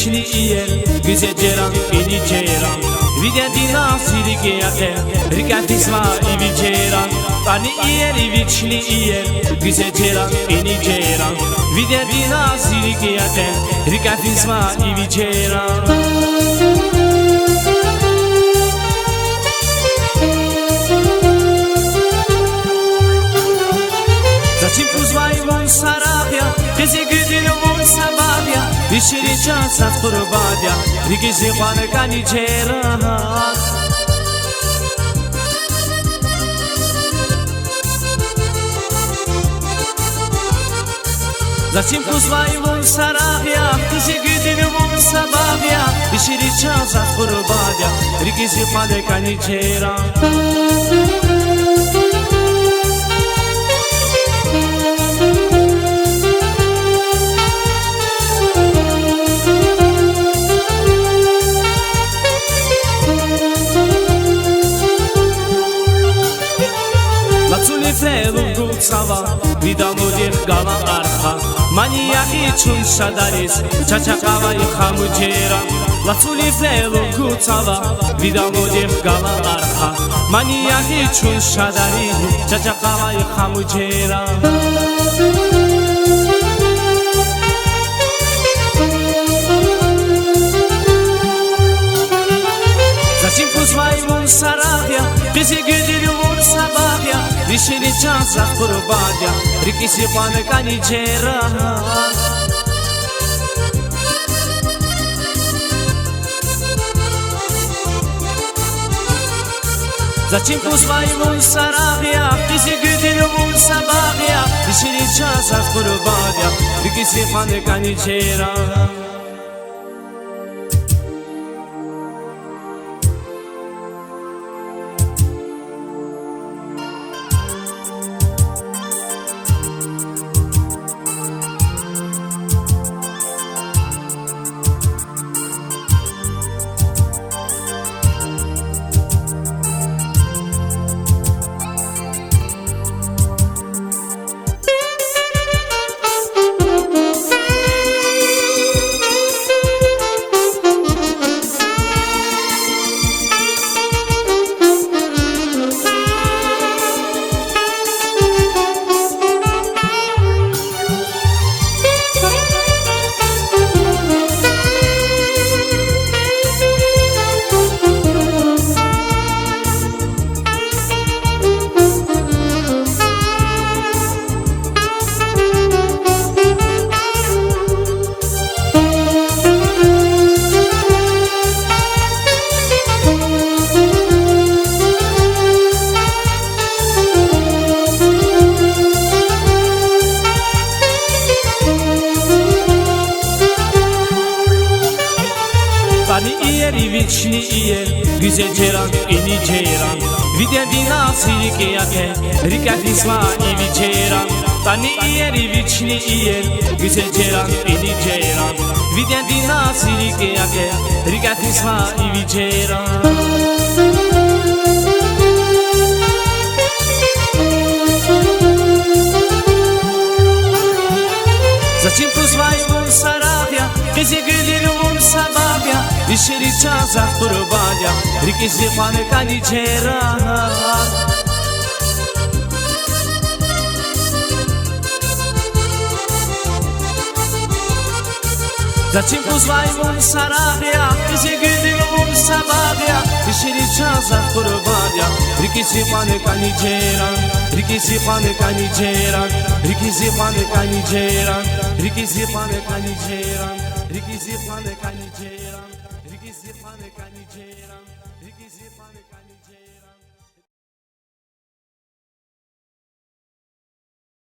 вечный иер, где джеран и не джеран. Видя династии геате, река Тисма и вечеран. Тани иер и вечный иер, где джеран и не джеран. Видя династии геате, река Тисма и вечеран. Зачем пузвай вон сарахя, кези гидил вон сабахя, вишери час от курбадя, рики зихваны каничера. Зачем пузвай вон сарахя, кези гидил вон сабахя, вишери час от курбадя, рики зихваны каничера. Sava vida modir gala arha maniaki chun shadaris chachakava khamujera latsuli felo kutsava vida modir gala arha maniaki chun shadaris chachakava khamujera Zachim puzvai vun sarahya bizi gidil vun sabahya Vishiri chansa kurbadya, riki sipane kanijera. Zachim puzvai vun sarahya, bizi gidil vun sabahya Vishiri chansa kurbadya, riki sipane kanijera. Вечный иер, где джеран и не джеран. Видя династии геате, река Тисма и вечеран. Тани иер и вечный иер, где джеран и не джеран. Видя династии геате, река Тисма и вечеран. Зачем пузвай вон сарахя, кези гидил вон сабахя Vishiri chansa kurbadya, riki sipane kanijera. Zachim puzvai vun sarahya, kezi gidil vun sabahya Vishiri chansa kurbadya, riki sipane kanijera. Riki sipane kanijera, riki sipane kanijera, riki sipane kanijera, riki sipane kanijera. Riki sipane kanijera, riki sipane kanijera.